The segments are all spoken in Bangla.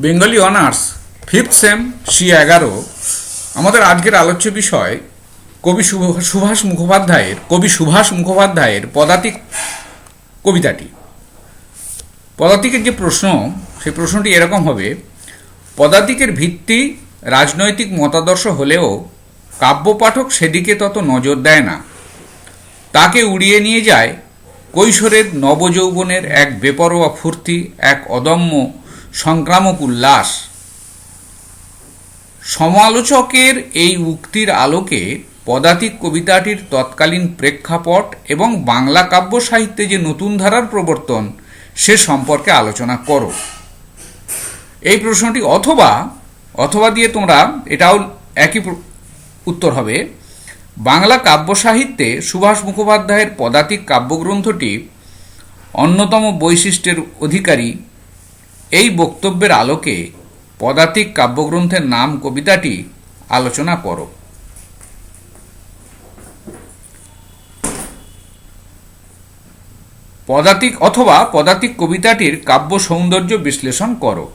Bengali honours fifth same C11 আমাদের আজকের আলোচ্য বিষয় কবি সুভাষ মুখোপাধ্যায়ের পদাতিক কবিতাটি। পদাতিকের যে প্রশ্ন, সেই প্রশ্নটি এরকম হবে: পদাতিকের ভিত্তি রাজনৈতিক মতাদর্শ হলেও কাব্য পাঠক সেদিকে তত নজর দেয় না। তাকে উড়িয়ে নিয়ে যায় কৈশোরের নবযৌবনের এক বেপরোয়া ফুর্তি, এক অদম্য সংক্রামক উল্লাস। সমালোচকের এই উক্তির আলোকে পদাতিক কবিতাটির তৎকালীন প্রেক্ষাপট এবং বাংলা কাব্য সাহিত্যে যে নতুন ধারার প্রবর্তন, সে সম্পর্কে আলোচনা করো। এই প্রশ্নটি অথবা দিয়ে তোমরা এটাও একই উত্তর হবে। বাংলা কাব্য সাহিত্যে সুভাষ মুখোপাধ্যায়ের পদাতিক কাব্যগ্রন্থটি অন্যতম বৈশিষ্ট্যের অধিকারী। এই বক্তব্যের আলোকে পদাতিক কাব্যগ্রন্থের নাম কবিতাটি আলোচনা করো। পদাতিক কবিতাটির কাব্য সৌন্দর্য বিশ্লেষণ করো।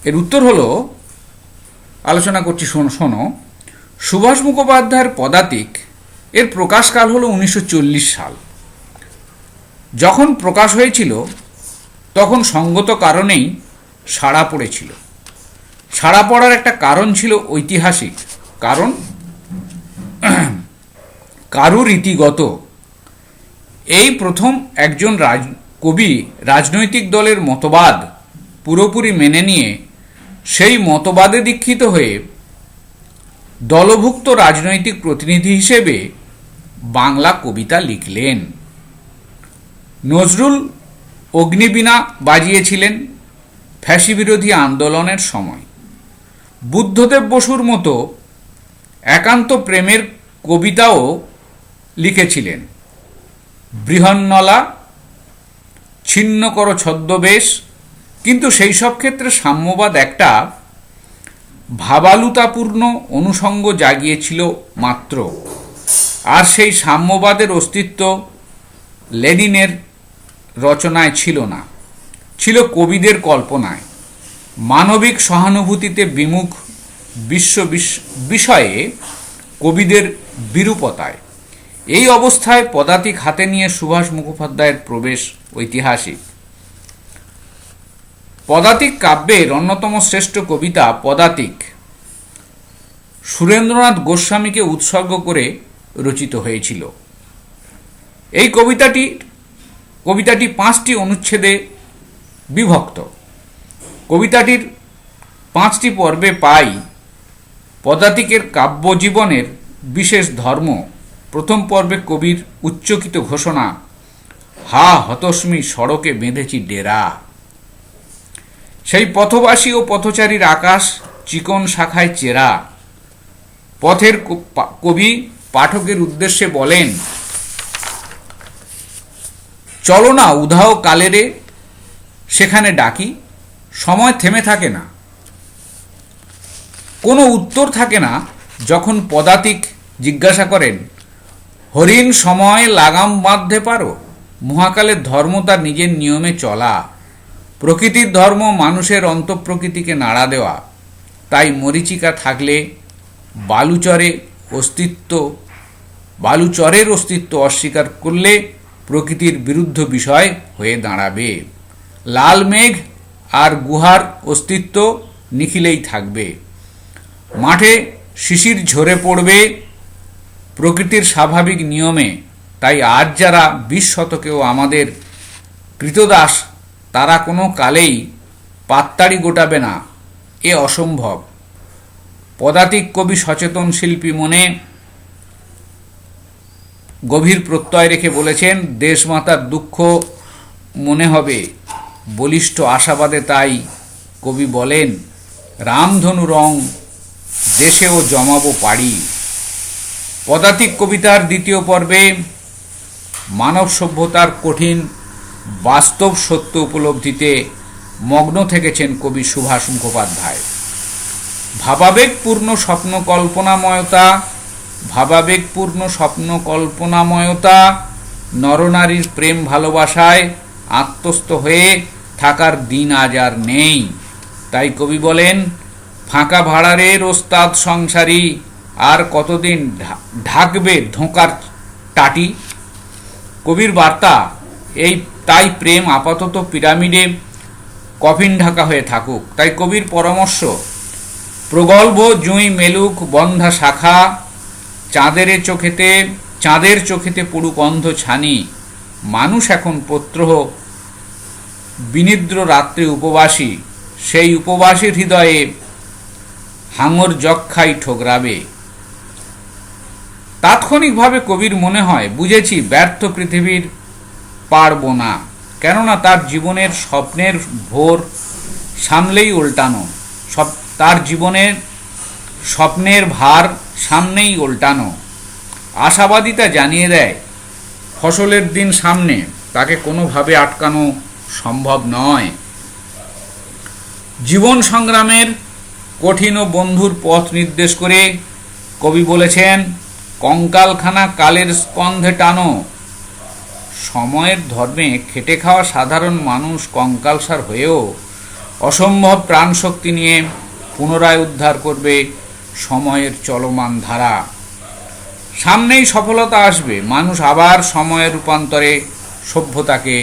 এর উত্তর হলো, আলোচনা করছি, শোনো। সুভাষ মুখোপাধ্যায়ের পদাতিক এর প্রকাশকাল হলো 1940 সাল। যখন প্রকাশ হয়েছিল তখন সঙ্গত কারণেই সাড়া পড়েছিল। সাড়া পড়ার একটা কারণ ছিল ঐতিহাসিক, কারুরীতিগত। এই প্রথম একজন কবি রাজনৈতিক দলের মতবাদ পুরোপুরি মেনে নিয়ে সেই মতবাদে দীক্ষিত হয়ে দলভুক্ত রাজনৈতিক প্রতিনিধি হিসেবে বাংলা কবিতা লিখলেন। নজরুল অগ্নিবীণা বাজিয়েছিলেন ফ্যাসিবিরোধী আন্দোলনের সময়। বুদ্ধদেব বসুর মতো একান্ত প্রেমের কবিতাও লিখেছিলেন। বৃহন্নলা, ছিন্ন করো ছদ্মবেশ। কিন্তু সেই সব ক্ষেত্রে সাম্যবাদ একটা ভাবালুতাপূর্ণ অনুষঙ্গ জাগিয়েছিল মাত্র। আর সেই সাম্যবাদের অস্তিত্ব লেনিনের রচনায় ছিল না, ছিল কবিদের কল্পনায়, মানবিক সহানুভূতিতে বিমুখ বিষয়ে কবিদের বিরূপতায়। এই অবস্থায় পদাতিক হাতে নিয়ে সুভাষ মুখোপাধ্যায়ের প্রবেশ ঐতিহাসিক। পদাতিক কাব্যের অন্যতম শ্রেষ্ঠ কবিতা পদাতিক সুরেন্দ্রনাথ গোস্বামীকে উৎসর্গ করে রচিত হয়েছিল। এই কবিতাটি 5টি অনুচ্ছেদে বিভক্ত। কবিতাটির 5টি পর্বে পাই পদাতিকের কাব্যজীবনের বিশেষ ধর্ম। প্রথম পর্বে কবির উচ্চকিত ঘোষণা, হা হতস্মি সড়কে বেঁধেছি ডেরা। সেই পথবাসী ও পথচারীর আকাশ চিকন শাখায় চেরা। পথের কবি পাঠকের উদ্দেশ্যে বলেন, চলো না উধাও কালেরে সেখানে ডাকি। সময় থেমে থাকে না, কোনো উত্তর থাকে না। যখন পদাতিক জিজ্ঞাসা করেন, হরিণ সময় লাগাম বাঁধতে পারো? মহাকালের ধর্ম তার নিজের নিয়মে চলা। প্রকৃতির ধর্ম মানুষের অন্তঃপ্রকৃতিকে নাড়া দেওয়া। তাই মরীচিকা থাকলে বালুচরের অস্তিত্ব অস্বীকার করলে প্রকৃতির বিরুদ্ধ বিষয় হয়ে দাঁড়াবে। লাল মেঘ আর গুহার অস্তিত্ব নিখিলেই থাকবে। মাঠে শিশির ঝরে পড়বে প্রকৃতির স্বাভাবিক নিয়মে। তাই আজ যারা 20 শতকেও আমাদের কৃতদাস, তারা কোনো কালেই পাত্তাড়ি গোটাবে না, এ অসম্ভব। পদাতিক কবি সচেতন শিল্পী মনে গভীর প্রত্যয় রেখে বলেছেন, দেশমাতার দুঃখ মনে হবে বলিষ্ঠ আশাবাদে। তাই কবি বলেন, রামধনু রং দেশেও জমাবো পাড়ি। পদাতিক কবিতার দ্বিতীয় পর্বে মানব সভ্যতার কঠিন বাস্তব সত্য উপলব্ধিতে মগ্ন থেকেছেন কবি সুভাষ মুখোপাধ্যায়। ভাবাবেগপূর্ণ স্বপ্ন কল্পনাময়তা, নরনারীর প্রেম ভালোবাসায় আত্মস্থ হয়ে থাকার দিন আজ আর নেই। তাই কবি বলেন, ফাঁকা ভাড়ারের ওস্তাদ সংসারী, আর কতদিন ঢাকবে ধোঁকার টাটি। কবির বার্তা এই, তাই প্রেম আপাতত পিরামিডে কফিন ঢাকা হয়ে থাকুক। তাই কবির পরামর্শ, প্রগল্ভ জুঁই মেলুক বন্ধা শাখা, চাঁদের চোখেতে পড়ুক অন্ধ ছানি। মানুষ এখন প্রত্যহ বিনিদ্র রাত্রে উপবাসী, সেই উপবাসীর হৃদয়ে হাঙর যক্ষাই ঠোকরাবে। তাৎক্ষণিকভাবে কবির মনে হয়, বুঝেছি ব্যর্থ পৃথিবীর পারব না, কেননা তার জীবনের স্বপ্নের ভোর সামলেই উল্টানো, তার জীবনের স্বপ্নের ভার সামনেই উল্টানো। আশাবাদিতা জানিয়ে দেয়, ফসলের দিন সামনে, তাকে কোনোভাবে আটকানো সম্ভব নয়। জীবন সংগ্রামের কঠিন ও বন্ধুর পথ নির্দেশ করে কবি বলেছেন, কঙ্কালখানা কালের স্কন্ধে টানো। সময়ের ধর্মে খেটে খাওয়া সাধারণ মানুষ কঙ্কালসার হয়েও অসম্ভব প্রাণশক্তি নিয়ে পুনরায় উদ্ধার করবে সময়ের চলমান ধারা। সামনেই সফলতা আসবে, মানুষ আবার সময়ের রূপান্তরে সভ্যতাকে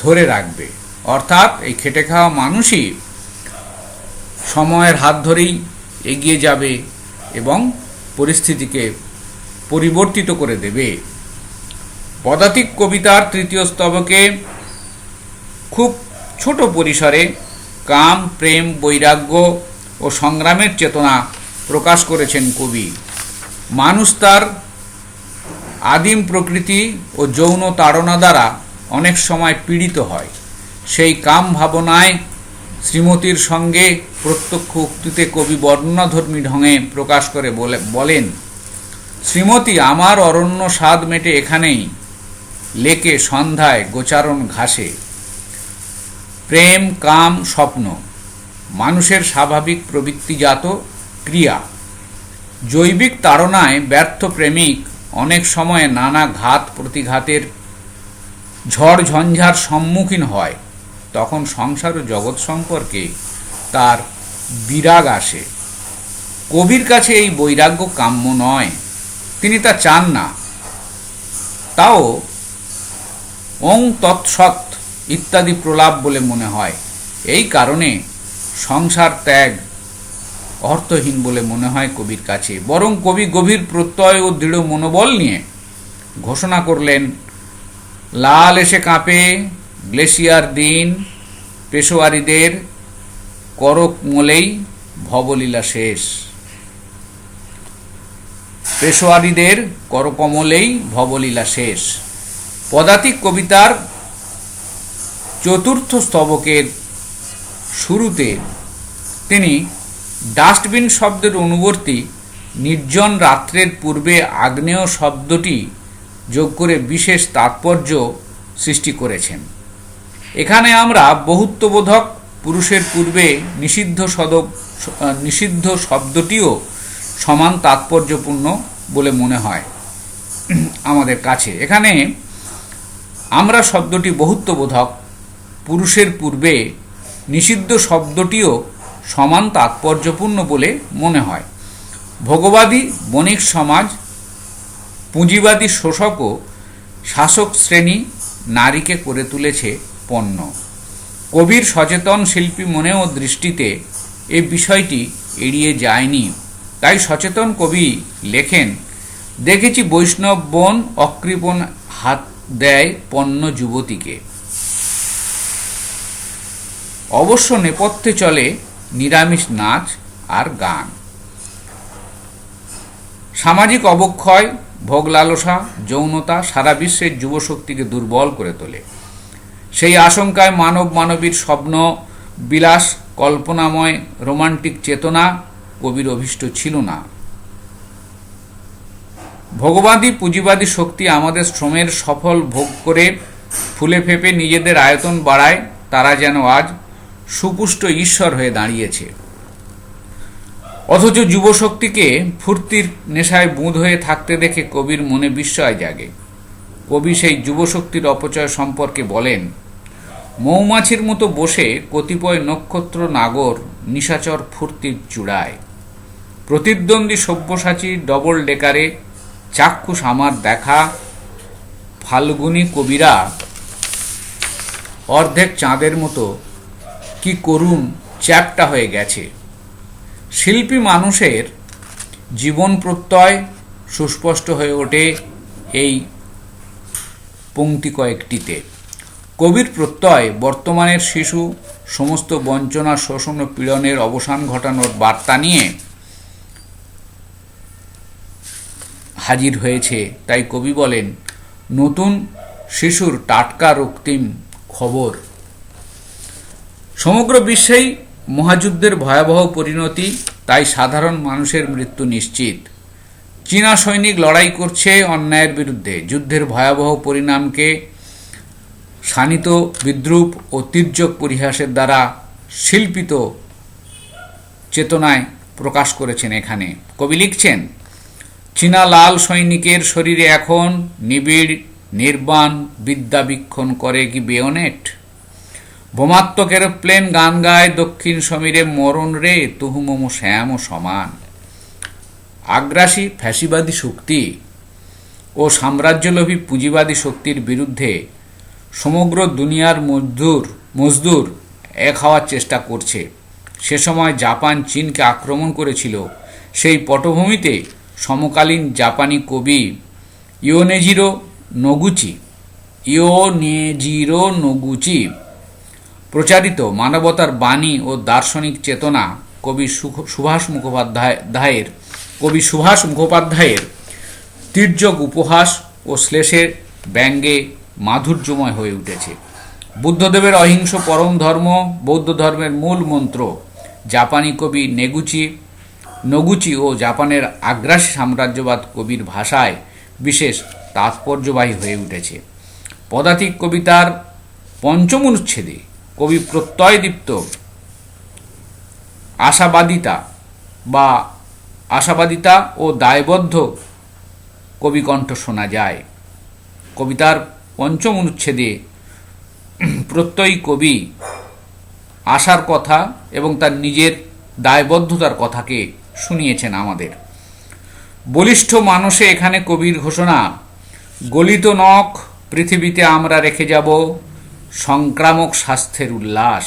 ধরে রাখবে। অর্থাৎ এই খেটে খাওয়া মানুষই সময়ের হাত ধরেই এগিয়ে যাবে এবং পরিস্থিতিকে পরিবর্তিত করে দেবে। পদাতিক কবিতার তৃতীয় স্তবকে খুব ছোট পরিসরে কাম, প্রেম, বৈরাগ্য ও সংগ্রামের চেতনা প্রকাশ করেছেন কবি। মানুষ তার আদিম প্রকৃতি ও যৌন তাড়না দ্বারা অনেক সময় পীড়িত হয়। সেই কাম ভাবনায় শ্রীমতীর সঙ্গে প্রত্যক্ষ উক্তিতে কবি বর্ণনাধর্মী ঢঙে প্রকাশ করে বলেন, শ্রীমতী, আমার অরণ্য স্বাদ মেটে এখানেই, লেকে সন্ধ্যায় গোচারণ ঘাসে। প্রেম, কাম, স্বপ্ন মানুষের স্বাভাবিক প্রবৃত্তিজাত ক্রিয়া। জৈবিক তাড়নায় ব্যর্থ প্রেমিক অনেক সময় নানা ঘাত প্রতিঘাতের ঝড় ঝঞ্ঝার সম্মুখীন হয়। তখন সংসার ও জগৎ সম্পর্কে তার বিরাগ আসে। কবির কাছে এই বৈরাগ্য কাম্য নয়, তিনি তা চান না। তাও ওং তৎসৎ ইত্যাদি প্রলাপ বলে মনে হয়। এই কারণে সংসার ত্যাগ অর্থহীন বলে মনে হয় কবির কাছে। বরং কবি গভীর প্রত্যয় ও দৃঢ় মনোবল নিয়ে ঘোষণা করলেন, লাল এসে কাঁপে গ্লেশিয়ার দিন, পেশোয়ারিদের করকমলেই ভবলীলা শেষ। পেশোয়ারিদের করকমলেই ভবলীলা শেষ। পদাতিক কবিতার চতুর্থ স্তবকের শুরুতে তিনি ডাস্টবিন শব্দের অনুবর্তী নির্জন রাত্রের পূর্বে আগ্নেয় শব্দটি যোগ করে বিশেষ তাৎপর্য সৃষ্টি করেছেন। এখানে আমরা বহুত্ববোধক পুরুষের পূর্বে নিষিদ্ধ শব্দটিও সমান তাৎপর্যপূর্ণ বলে মনে হয় আমাদের কাছে। এখানে আমরা শব্দটি বহুত্ববোধক, পুরুষের পূর্বে নিষিদ্ধ শব্দটিও সমান তাৎপর্যপূর্ণ বলে মনে হয়। ভোগবাদী বণিক সমাজ, পুঁজিবাদী শোষক ও শাসক শ্রেণী নারীকে করে তুলেছে পণ্য। কবির সচেতন শিল্পী মনে ও দৃষ্টিতে এই বিষয়টি এড়িয়ে যায়নি। তাই সচেতন কবি লেখেন, দেখেছি বৈষ্ণব বোন অকৃপণ হাত দেয় পণ্য যুবতীকে। অবশ্য নেপথ্যে চলে নিরামিষ নাচ আর গান। সামাজিক অবক্ষয়, ভোগ লালসা, যৌনতা সারা বিশ্বের যুবশক্তিকে দুর্বল করে তোলে। সেই আশঙ্কায় মানবীর স্বপ্ন বিলাস, কল্পনাময় রোমান্টিক চেতনা কবির অভীষ্ট ছিল না। ভোগবাদী পুঁজিবাদী শক্তি আমাদের শ্রমের সফল ভোগ করে ফুলে ফেপে নিজেদের আয়তন বাড়ায়। তারা যেন আজ সুপুষ্ট ঈশ্বর হয়ে দাঁড়িয়েছে। অথচ যুবশক্তিকে ফুর্তির নেশায় বুঁদ হয়ে থাকতে দেখে কবির মনে বিস্ময় জাগে। কবি সেই যুবশক্তির অপচয় সম্পর্কে বলেন, মৌমাছির মতো বসে কতিপয় নক্ষত্র নাগর নিশাচর ফুর্তির চূড়ায়। প্রতিদ্বন্দ্বী সব্যসাচী ডবল ডেকারে চাক্ষুষ আমার দেখা, ফাল্গুনী কবিরা অর্ধেক চাঁদের মতো কি করুণ চ্যাপ্টা হয়ে গেছে। শিল্পী মানুষের জীবন প্রত্যয় সুস্পষ্ট হয়ে ওঠে এই পংক্তি কয়েকটিতে। কবির প্রত্যয় বর্তমানের শিশু সমস্ত বঞ্চনা, শোষণ ও পীড়নের অবসান ঘটানোর বার্তা নিয়ে হাজির হয়েছে। তাই কবি বলেন, নতুন শিশুর টাটকা রক্তিম খবর। সমগ্র বিশ্বেই মহাযুদ্ধের ভয়াবহ পরিণতি, তাই সাধারণ মানুষের মৃত্যু নিশ্চিত। চীনা সৈনিক লড়াই করছে অন্যায়ের বিরুদ্ধে। যুদ্ধের ভয়াবহ পরিণামকে শানিত বিদ্রূপ ও তির্যক পরিহাসের দ্বারা শিল্পিত চেতনায় প্রকাশ করেছেন এখানে। কবি লিখছেন, চীনা লাল সৈনিকের শরীরে এখন নিবিড় নির্বাণ বিদ্যাবীক্ষণ করে কি বেয়নেট। বোমাত্মক এরোপ্লেন গান গায় দক্ষিণ সমীরে, মরণ রে তুহু মম শ্যাম সমান। আগ্রাসী ফ্যাসিবাদী শক্তি ও সাম্রাজ্যলোভী পুঁজিবাদী শক্তির বিরুদ্ধে সমগ্র দুনিয়ার মজদুর এক হওয়ার চেষ্টা করছে। সে সময় জাপান চীনকে আক্রমণ করেছিল। সেই পটভূমিতে সমকালীন জাপানি কবি ইয়োনেজিরো নোগুচি প্রচারিত মানবতার বাণী ও দার্শনিক চেতনা কবি সুভাষ মুখোপাধ্যায়ের তির্যক উপহাস ও শ্লেষের ব্যঙ্গে মাধুর্যময় হয়ে উঠেছে। বুদ্ধদেবের অহিংস পরম ধর্ম বৌদ্ধ ধর্মের মূল মন্ত্র জাপানি কবি নোগুচি ও জাপানের আগ্রাসী সাম্রাজ্যবাদ কবির ভাষায় বিশেষ তাৎপর্যবাহী হয়ে উঠেছে। পদাতিক কবিতার পঞ্চম অনুচ্ছেদে কবি প্রত্যয়দীপ্ত আশাবাদিতা ও দায়বদ্ধ কবিকণ্ঠ শোনা যায়। কবিতার পঞ্চম অনুচ্ছেদে প্রত্যয়ী কবি আশার কথা এবং তার নিজের দায়বদ্ধতার কথাকে শুনিয়েছেন আমাদের। বলিষ্ঠ মানুষে এখানে কবির ঘোষণা, গলিত নখ পৃথিবীতে আমরা রেখে যাব সংক্রামক স্বাস্থ্যের উল্লাস।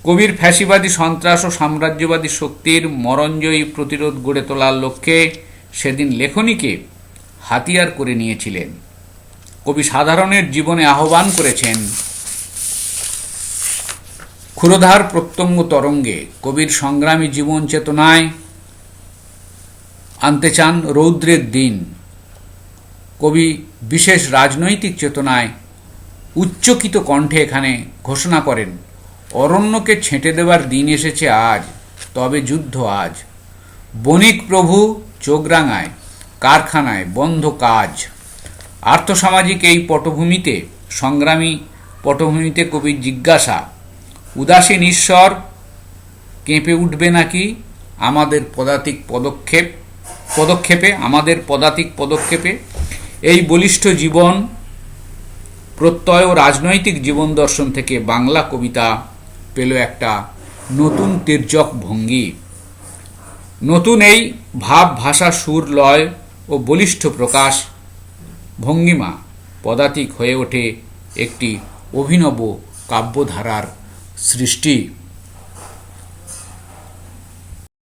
কবির ফ্যাসিবাদী সন্ত্রাস ও সাম্রাজ্যবাদী শক্তির মরণজয়ী প্রতিরোধ গড়ে তোলার লক্ষ্যে সেদিন লেখনীকে হাতিয়ার করে নিয়েছিলেন। কবি সাধারণের জীবনে আহ্বান করেছেন ক্ষুরধার প্রত্যঙ্গ তরঙ্গে। কবির সংগ্রামী জীবন চেতনায় আনতে চান রৌদ্রের দিন। কবি বিশেষ রাজনৈতিক চেতনায় উচ্চকিত কণ্ঠে এখানে ঘোষণা করেন, অরণ্যকে ছেঁটে দেবার দিন এসেছে আজ, তবে যুদ্ধ আজ। বণিক প্রভু চোখ রাঙায়, কারখানায় বন্ধ কাজ। আর্থসামাজিক এই পটভূমিতে, সংগ্রামী পটভূমিতে কবির জিজ্ঞাসা, উদাসীন ঈশ্বর কেঁপে উঠবে নাকি আমাদের পদাতিক পদক্ষেপে। এই বলিষ্ঠ জীবন প্রত্যয় ও রাজনৈতিক জীবন দর্শন থেকে বাংলা কবিতা পেল একটা নতুন তির্যক ভঙ্গি। নতুন এই ভাব, ভাষা, সুর, লয় ও বলিষ্ঠ প্রকাশ ভঙ্গিমা পদাতিক হয়ে ওঠে একটি অভিনব কাব্যধারার সৃষ্টি।